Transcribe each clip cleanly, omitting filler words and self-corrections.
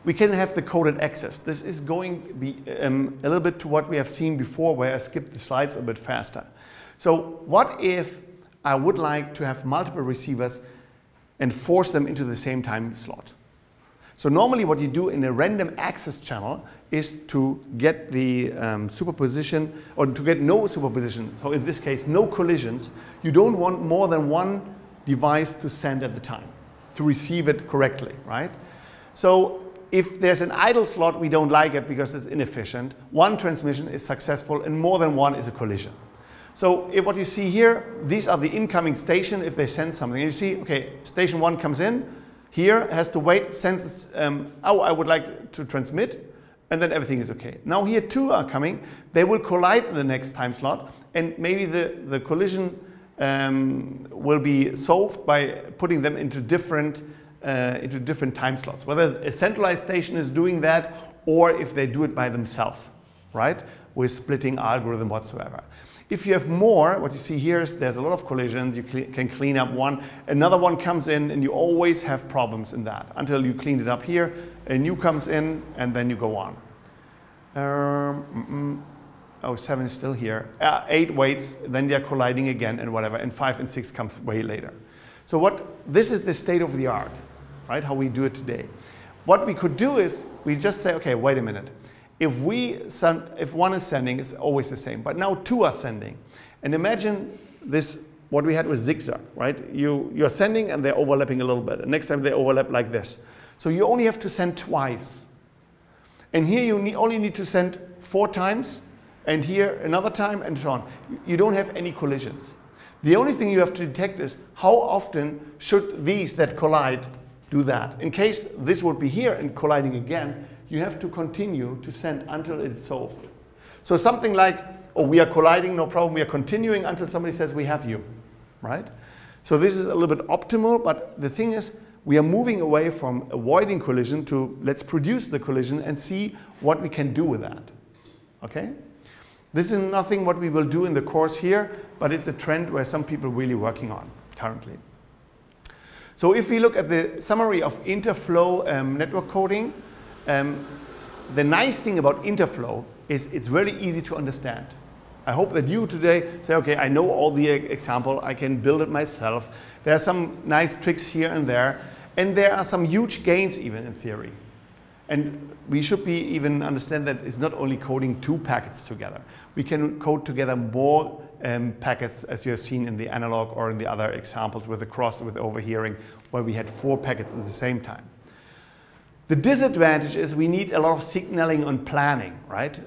we can have the coded access. This is going to be a little bit to what we have seen before, where I skipped the slides a bit faster. So what if I would like to have multiple receivers and force them into the same time slot? So normally what you do in a random access channel is to get the superposition, or to get no superposition. So in this case, no collisions. You don't want more than one device to send at the time to receive it correctly, right? So if there's an idle slot, we don't like it because it's inefficient. One transmission is successful and more than one is a collision. So if what you see here, these are the incoming station if they send something. And you see, okay, station 1 comes in, here has to wait, sends, oh, I would like to transmit, and then everything is okay. Now here 2 are coming, they will collide in the next time slot, and maybe the collision will be solved by putting them into different time slots, whether a centralized station is doing that or if they do it by themselves, right, with splitting algorithm whatsoever. If you have more, what you see here is there's a lot of collisions, you can clean up one, another one comes in, and you always have problems in that until you cleaned it up here, a new comes in, and then you go on. Oh, 7 is still here. 8 waits, then they're colliding again and whatever, and 5 and 6 comes way later. So this is the state of the art, right, how we do it today. What we could do is we just say, okay, wait a minute. If one is sending, it's always the same. But now 2 are sending. And imagine this, what we had with zigzag, right? You're sending and they're overlapping a little bit. And next time they overlap like this. So you only have to send twice. And here you only need to send 4 times, and here another time, and so on. You don't have any collisions. The only thing you have to detect is how often should these that collide do that. In case this would be here and colliding again, you have to continue to send until it's solved. So something like, oh, we are colliding, no problem, we are continuing until somebody says we have you, right? So this is a little bit optimal, but the thing is, we are moving away from avoiding collision to let's produce the collision and see what we can do with that, okay? This is nothing what we will do in the course here, but it's a trend where some people are really working on currently. So if we look at the summary of interflow network coding, the nice thing about interflow is it's really easy to understand. I hope that you today say, okay, I know all the example, I can build it myself. There are some nice tricks here and there are some huge gains even in theory. And we should be even understand that it's not only coding 2 packets together. We can code together more packets, as you have seen in the analog or in the other examples with the cross, with overhearing, where we had 4 packets at the same time. The disadvantage is we need a lot of signaling on planning, right?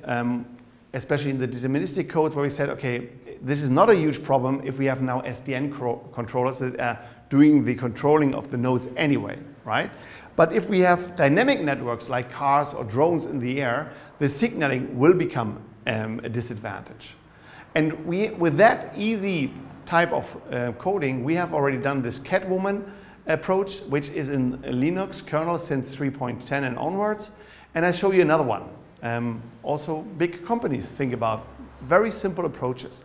Especially in the deterministic codes where we said, okay, this is not a huge problem if we have now SDN controllers that are doing the controlling of the nodes anyway, right? But if we have dynamic networks like cars or drones in the air, the signaling will become a disadvantage. And with that easy type of coding, we have already done this Catwoman approach, which is in Linux kernel since 3.10 and onwards. And I show you another one. Also, big companies think about very simple approaches.